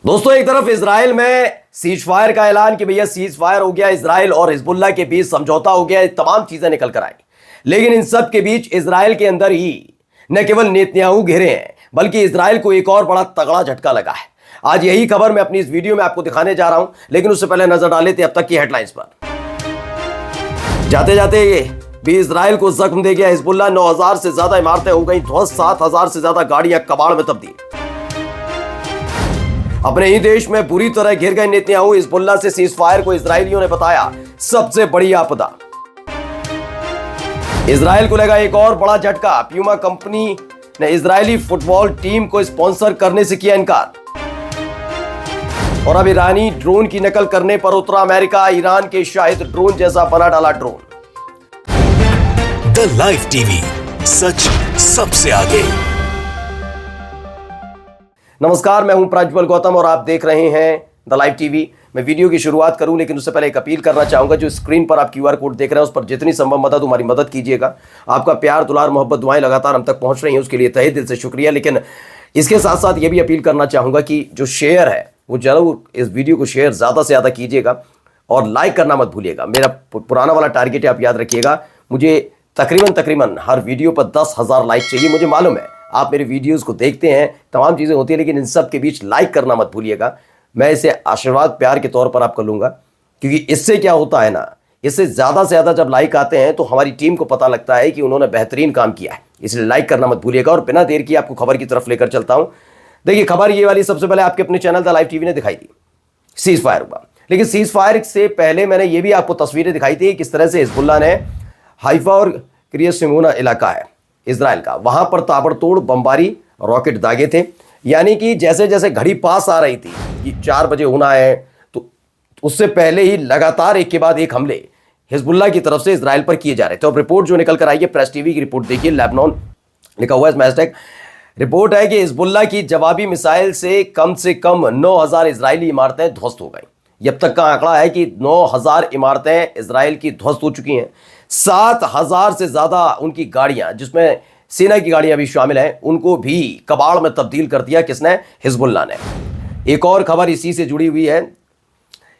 दोस्तों, एक तरफ इजराइल में सीज फायर का ऐलान कि भैया सीज फायर हो गया, इजराइल और हिजबुल्लाह के बीच समझौता हो गया, तमाम चीजें निकल कर आई। लेकिन इन सब के बीच इजराइल के अंदर ही न केवल नेतन्याहू घिरे हैं, बल्कि इजराइल को एक और बड़ा तगड़ा झटका लगा है। आज यही खबर मैं अपनी इस वीडियो में आपको दिखाने जा रहा हूं, लेकिन उससे पहले नजर डाले थे अब तक की हेडलाइंस पर। जाते जाते भी इजराइल को जख्म दे गया हिजबुल्लाह। 9,000 से ज्यादा इमारतें हो गई ध्वस्त, 7,000 से ज्यादा गाड़ियां कबाड़ में तब्दील। अपने ही देश में बुरी तरह घिर गए नेतन्याहू। हिजबुल्लाह से सीज फायर को इजरायलियों ने बताया सबसे बड़ी आपदा। इजराइल को लगा एक और बड़ा झटका। प्यूमा कंपनी ने इजरायली फुटबॉल टीम को स्पॉन्सर करने से किया इनकार। और अब ईरानी ड्रोन की नकल करने पर उतरा अमेरिका। ईरान के शाहिद ड्रोन जैसा बना डाला ड्रोन। द लाइव टीवी, सच सबसे आगे। नमस्कार, मैं हूं प्रज्वल गौतम और आप देख रहे हैं द लाइव टीवी। मैं वीडियो की शुरुआत करूं, लेकिन उससे पहले एक अपील करना चाहूंगा। जो स्क्रीन पर आप क्यूआर कोड देख रहे हैं उस पर जितनी संभव मदद हमारी मदद कीजिएगा। आपका प्यार, दुलार, मोहब्बत, दुआएं लगातार हम तक पहुंच रही हैं, उसके लिए तहे दिल से शुक्रिया। लेकिन इसके साथ साथ ये भी अपील करना चाहूंगा कि जो शेयर है वो जरूर इस वीडियो को शेयर ज़्यादा से ज़्यादा कीजिएगा और लाइक करना मत भूलिएगा। मेरा पुराना वाला टारगेट है, आप याद रखिएगा। मुझे तकरीबन हर वीडियो पर 10,000 लाइक चाहिए। मुझे मालूम है आप मेरे वीडियोस को देखते हैं, तमाम चीज़ें होती हैं, लेकिन इन सब के बीच लाइक करना मत भूलिएगा। मैं इसे आशीर्वाद, प्यार के तौर पर आपको लूँगा, क्योंकि इससे क्या होता है ना, इससे ज़्यादा से ज़्यादा जब लाइक आते हैं तो हमारी टीम को पता लगता है कि उन्होंने बेहतरीन काम किया है। इसलिए लाइक करना मत भूलिएगा। और बिना देर की आपको खबर की तरफ लेकर चलता हूँ। देखिए, खबर ये वाली सबसे पहले आपके अपने चैनल द लाइव टीवी ने दिखाई दी, सीज फायर हुआ। लेकिन सीज फायर से पहले मैंने ये भी आपको तस्वीरें दिखाई थी किस तरह से हिजबुल्लाह ने हाइफा और किर्यत शिमोना इलाका है इजराइल का, वहां पर ताबड़तोड़ बमबारी, रॉकेट दागे थे। यानी कि जैसे जैसे घड़ी पास आ रही थी कि 4 बजे होना है, तो उससे पहले ही लगातार एक के बाद एक हमले हिजबुल्लाह की तरफ से इजराइल पर किए जा रहे थे। और रिपोर्ट जो निकल कर आई है, प्रेस टीवी की रिपोर्ट देखिए, लेबनान लिखा हुआ है इसमें हैशटैग। रिपोर्ट है कि हिजबुल्लाह की जवाबी मिसाइल से कम 9,000 इजरायली इमारतें ध्वस्त हो गई। अब तक का आंकड़ा है कि 9,000 इमारतें इजराइल की ध्वस्त हो चुकी हैं। 7,000 से ज्यादा उनकी गाड़ियां, जिसमें सेना की गाड़ियां भी शामिल हैं, उनको भी कबाड़ में तब्दील कर दिया। किसने? हिजबुल्लाह ने। एक और खबर इसी से जुड़ी हुई है।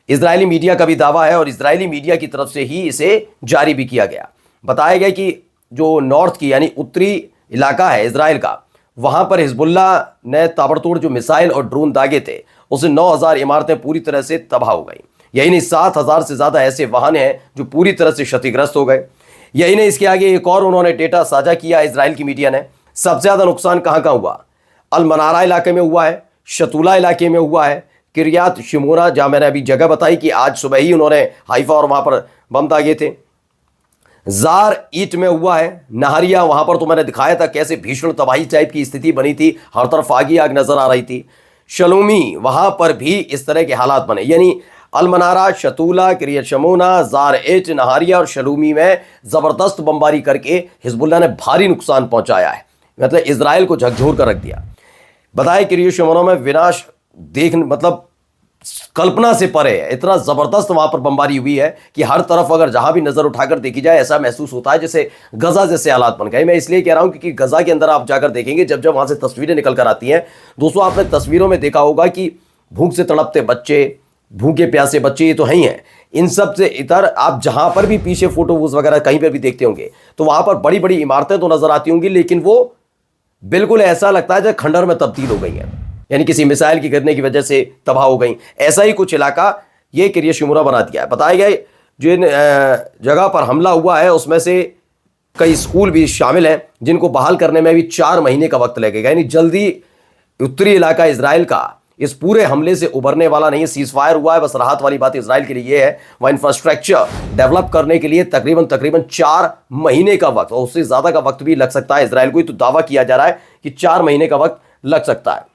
इजरायली मीडिया का भी दावा है और इजरायली मीडिया की तरफ से ही इसे जारी भी किया गया। बताया गया कि जो नॉर्थ की यानी उत्तरी इलाका है इजराइल का, वहां पर हिजबुल्लाह ने ताबड़तोड़ जो मिसाइल और ड्रोन दागे थे, उससे 9,000 इमारतें पूरी तरह से तबाह हो गई। यही नहीं, 7,000 से ज्यादा ऐसे वाहन हैं जो पूरी तरह से क्षतिग्रस्त हो गए। यही नहीं, इसके आगे एक और उन्होंने डेटा साझा किया इजराइल की मीडिया ने। सबसे ज्यादा नुकसान कहां कहां हुआ? अल मनारा इलाके में हुआ है, शतूला इलाके में हुआ है, किर्यात शिमोना, जहां मैंने अभी जगह बताई कि आज सुबह ही उन्होंने हाइफा और वहां पर बम दागे थे। जार ईट में हुआ है, नहरिया, वहां पर तो मैंने दिखाया था कैसे भीषण तबाही टाइप की स्थिति बनी थी, हर तरफ आगी आग नजर आ रही थी। शलूमी, वहां पर भी इस तरह के हालात बने। यानी अलमनारा, शतूला, किर्यत शमोना, जार एट, नहारिया और शलूमी में जबरदस्त बमबारी करके हिजबुल्लाह ने भारी नुकसान पहुंचाया है। मतलब इजराइल को झकझोर कर रख दिया। बताया किर्यत शमोना में विनाश मतलब कल्पना से परे है। इतना जबरदस्त वहां पर बमबारी हुई है कि हर तरफ अगर जहां भी नजर उठाकर देखी जाए ऐसा महसूस होता है जैसे गजा जैसे हालात बन गए। मैं इसलिए कह रहा हूं क्योंकि गजा के अंदर आप जाकर देखेंगे, जब जब वहां से तस्वीरें निकल कर आती हैं, दोस्तों आपने तस्वीरों में देखा होगा कि भूख से तड़पते बच्चे, भूखे प्यासे बच्चे, ये तो है ही हैं। इन सब से इधर आप जहां पर भी पीछे फोटोज वगैरह कहीं पर भी देखते होंगे तो वहां पर बड़ी बड़ी इमारतें तो नजर आती होंगी, लेकिन वो बिल्कुल ऐसा लगता है जैसे खंडर में तब्दील हो गई हैं, यानी किसी मिसाइल की गिरने की वजह से तबाह हो गई। ऐसा ही कुछ इलाका ये किर्यत शिमोना बना दिया है। बताया गया जिन जगह पर हमला हुआ है उसमें से कई स्कूल भी शामिल हैं, जिनको बहाल करने में भी 4 महीने का वक्त लगेगा। यानी जल्दी उत्तरी इलाका इजराइल का इस पूरे हमले से उभरने वाला नहीं है। सीज फायर हुआ है, बस राहत वाली बात इजराइल के लिए ये है, वह इंफ्रास्ट्रक्चर डेवलप करने के लिए तकरीबन 4 महीने का वक्त और उससे ज़्यादा का वक्त भी लग सकता है इजराइल को। तो दावा किया जा रहा है कि 4 महीने का वक्त लग सकता है।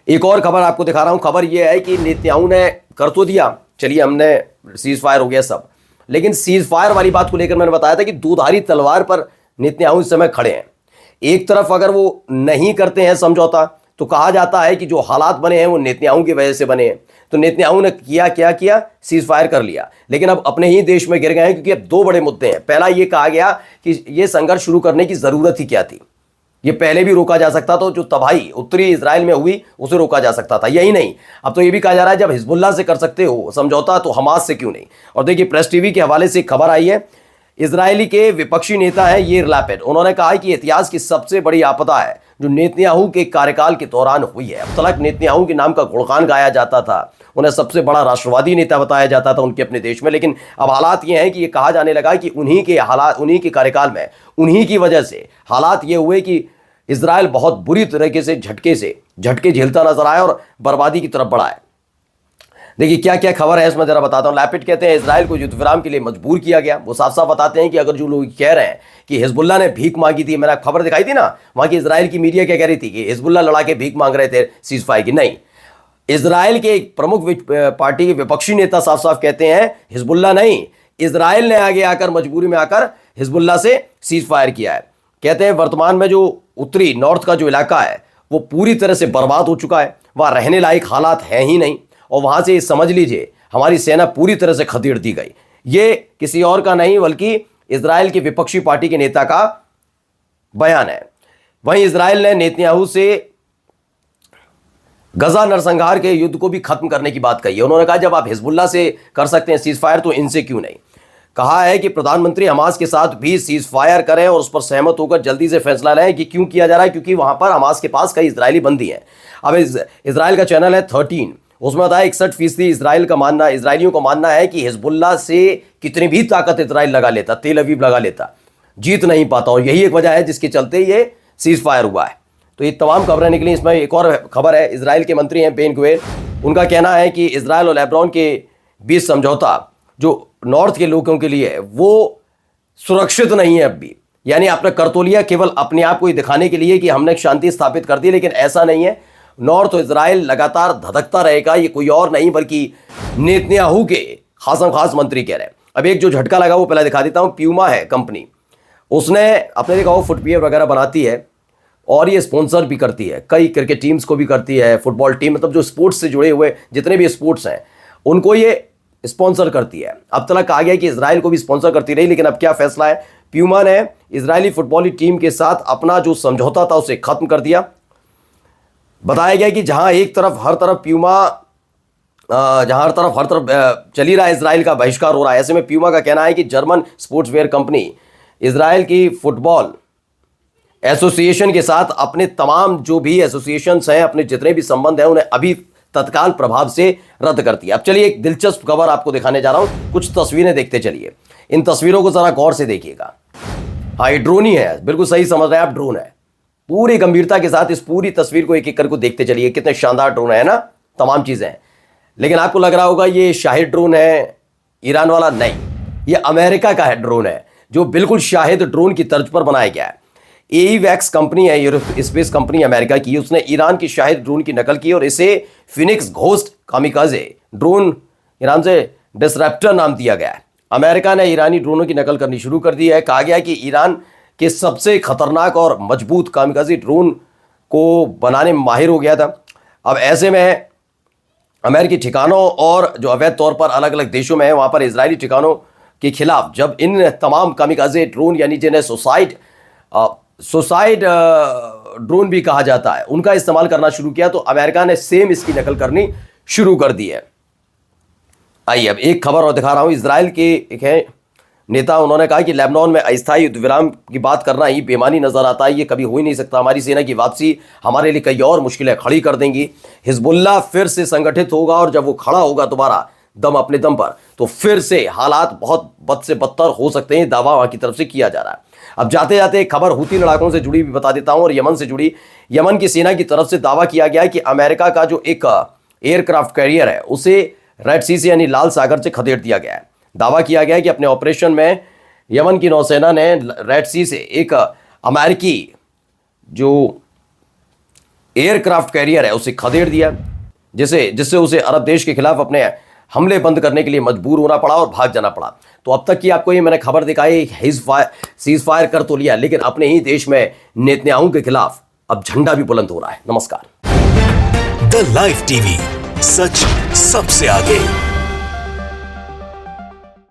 एक और खबर आपको दिखा रहा हूं। खबर यह है कि नेतन्याहू ने कर तो दिया, चलिए हमने सीज फायर हो गया सब, लेकिन सीज फायर वाली बात को लेकर मैंने बताया था कि दोधारी तलवार पर नेतन्याहू इस समय खड़े हैं। एक तरफ अगर वो नहीं करते हैं समझौता तो कहा जाता है कि जो हालात बने हैं वो नेतन्याहू की वजह से बने हैं। तो नेतन्याहू ने क्या किया, सीज फायर कर लिया, लेकिन अब अपने ही देश में गिर गए हैं, क्योंकि अब 2 बड़े मुद्दे हैं। पहला ये कहा गया कि ये संघर्ष शुरू करने की जरूरत ही क्या थी, ये पहले भी रोका जा सकता था, जो तबाही उत्तरी इजराइल में हुई उसे रोका जा सकता था। यही नहीं, अब तो ये भी कहा जा रहा है जब हिजबुल्लाह से कर सकते हो समझौता तो हमास से क्यों नहीं। और देखिए प्रेस टीवी के हवाले से खबर आई है, इजरायली के विपक्षी नेता है याइर लैपिड, उन्होंने कहा है कि इतिहास की सबसे बड़ी आपदा है जो नेतन्याहू के कार्यकाल के दौरान हुई है। अब तक नेतन्याहू के नाम का गुणगान गाया जाता था, उन्हें सबसे बड़ा राष्ट्रवादी नेता बताया जाता था उनके अपने देश में, लेकिन अब हालात ये हैं कि ये कहा जाने लगा कि उन्हीं के कार्यकाल में उन्हीं की वजह से हालात ये हुए कि इजराइल बहुत बुरी तरीके से झटके झेलता नजर आया और बर्बादी की तरफ बढ़ा है। देखिए क्या क्या खबर है इसमें जरा बताता हूं। लैपिड कहते हैं इजराइल को युद्ध विराम के लिए मजबूर किया गया। वो साफ साफ बताते हैं कि अगर जो लोग कह रहे हैं कि हिजबुल्लाह ने भीख मांगी थी, मैंने खबर दिखाई थी ना, वहां की इजराइल की मीडिया क्या कह रही थी कि हिजबुल्लाह लड़ा के भीख मांग रहे थे सीज फायर की। नहीं, इजराइल के एक प्रमुख पार्टी के विपक्षी नेता साफ साफ कहते हैं हिजबुल्लाह नहीं, इजराइल ने आगे आकर मजबूरी में आकर हिजबुल्लाह से सीज फायर किया है। कहते हैं वर्तमान में जो उत्तरी नॉर्थ का जो इलाका है वो पूरी तरह से बर्बाद हो चुका है, वहां रहने लायक हालात हैं ही नहीं, और वहां से समझ लीजिए हमारी सेना पूरी तरह से खदेड़ दी गई। ये किसी और का नहीं बल्कि इजराइल की विपक्षी पार्टी के नेता का बयान है। वहीं इजराइल ने नेतन्याहू से गजा नरसंहार के युद्ध को भी खत्म करने की बात कही है। उन्होंने कहा जब आप हिजबुल्लाह से कर सकते हैं सीज फायर तो इनसे क्यों नहीं। कहा है कि प्रधानमंत्री हमास के साथ भी सीज फायर करें और उस पर सहमत होकर जल्दी से फैसला लें कि क्यों किया जा रहा है, क्योंकि वहां पर हमास के पास कई इजरायली बंदी हैं। अब इजराइल का चैनल है 13, उसमें बताया 61% इजरायलियों को मानना है कि हिजबुल्लाह से कितनी भी ताकत इजराइल लगा लेता, तेल अवीव लगा लेता, जीत नहीं पाता, और यही एक वजह है जिसके चलते ये सीज फायर हुआ है। तो ये तमाम खबरें निकली। इसमें एक और खबर है, इजराइल के मंत्री हैं बेन गुवेर, उनका कहना है कि इजराइल और लेबनान के बीच समझौता जो नॉर्थ के लोगों के लिए है वो सुरक्षित नहीं है अब भी। यानी आपने कर तो लिया केवल अपने आप को ही दिखाने के लिए कि हमने शांति स्थापित कर दी, लेकिन ऐसा नहीं है। नॉर्थ और इजराइल लगातार धधकता रहेगा, ये कोई और नहीं बल्कि नेतन्याहू के खास मंत्री कह रहे हैं। अब एक जो झटका लगा वो पहले दिखा देता हूं। प्यूमा है कंपनी, उसने अपने देखा वो फुटवियर वगैरह बनाती है और ये स्पॉन्सर भी करती है, कई क्रिकेट टीम्स को भी करती है, फुटबॉल टीम, मतलब जो स्पोर्ट्स से जुड़े हुए जितने भी स्पोर्ट्स हैं उनको ये स्पॉन्सर करती है। अब तक कहा गया कि इजराइल को भी स्पॉन्सर करती रही, लेकिन अब क्या फैसला है, प्यूमा ने इजरायली फुटबॉल टीम के साथ अपना जो समझौता था उसे खत्म कर दिया। बताया गया कि जहां एक तरफ हर तरफ चली रहा है इजराइल का बहिष्कार हो रहा है, ऐसे में प्यूमा का कहना है कि जर्मन स्पोर्ट्सवेयर कंपनी इजराइल की फुटबॉल एसोसिएशन के साथ अपने तमाम जो भी एसोसिएशंस हैं, अपने जितने भी संबंध हैं, उन्हें अभी तत्काल प्रभाव से रद्द कर दिया। अब चलिए एक दिलचस्प खबर आपको दिखाने जा रहा हूं, कुछ तस्वीरें देखते चलिए। इन तस्वीरों को जरा गौर से देखिएगा। हाँ, ये ड्रोन ही है, बिल्कुल सही समझ रहे हैं आप, ड्रोन है। पूरी गंभीरता के साथ इस पूरी तस्वीर को एक एक करके देखते चलिए। कितने शानदार ड्रोन है ना, तमाम चीजें हैं। लेकिन आपको लग रहा होगा ये शाहिद ड्रोन है, ईरान वाला, नहीं, ये अमेरिका का है ड्रोन है, जो बिल्कुल शाहिद ड्रोन की तर्ज पर बनाया गया है। एईवैक्स कंपनी है, एरोस्पेस कंपनी अमेरिका की, उसने ईरान की शाहिद ड्रोन की नकल की और इसे Phoenix ghost kamikaze drone, Iran से डिसरप्टर नाम दिया गया है। अमेरिका ने ईरानी ड्रोनों की नकल करनी शुरू कर दी है। कहा गया कि ईरान के सबसे खतरनाक और मजबूत कामिकाजे ड्रोन को बनाने में माहिर हो गया था। अब ऐसे में अमेरिकी ठिकानों और जो अवैध तौर पर अलग अलग देशों में है वहां पर इजरायली ठिकानों के खिलाफ जब इन तमाम कामिकाजे ड्रोन, यानी जिन्हें सुसाइड ड्रोन भी कहा जाता है, उनका इस्तेमाल करना शुरू किया, तो अमेरिका ने सेम इसकी नकल करनी शुरू कर दी है। आइए अब एक खबर और दिखा रहा हूं। इजराइल के एक है नेता, उन्होंने कहा कि लेबनान में अस्थायी युद्ध विराम की बात करना ही बेमानी नजर आता है, ये कभी हो ही नहीं सकता। हमारी सेना की वापसी हमारे लिए कई और मुश्किलें खड़ी कर देंगी। हिजबुल्लाह फिर से संगठित होगा और जब वो खड़ा होगा दोबारा दम अपने दम पर, तो फिर से हालात बहुत बद से बदतर हो सकते हैं। दावा वहां की तरफ से किया जा रहा है। अब जाते जाते एक खबर हूती लड़ाकों से जुड़ी भी बता देता हूं और यमन से जुड़ी। यमन की सेना की तरफ से दावा किया गया है कि अमेरिका का जो एक एयरक्राफ्ट कैरियर है उसे रेड सी से यानी लाल सागर से खदेड़ दिया गया है। दावा किया गया है कि अपने ऑपरेशन में यमन की नौसेना ने रेड सी से एक अमेरिकी जो एयरक्राफ्ट कैरियर है उसे खदेड़ दिया, जिससे उसे अरब देश के खिलाफ अपने हमले बंद करने के लिए मजबूर होना पड़ा और भाग जाना पड़ा। तो अब तक की आपको ये मैंने खबर दिखाई, सीज फायर कर तो लिया, लेकिन अपने ही देश में नेतन्याहू के खिलाफ अब झंडा भी बुलंद हो रहा है। नमस्कार। द लाइव टीवी, सच सबसे आगे।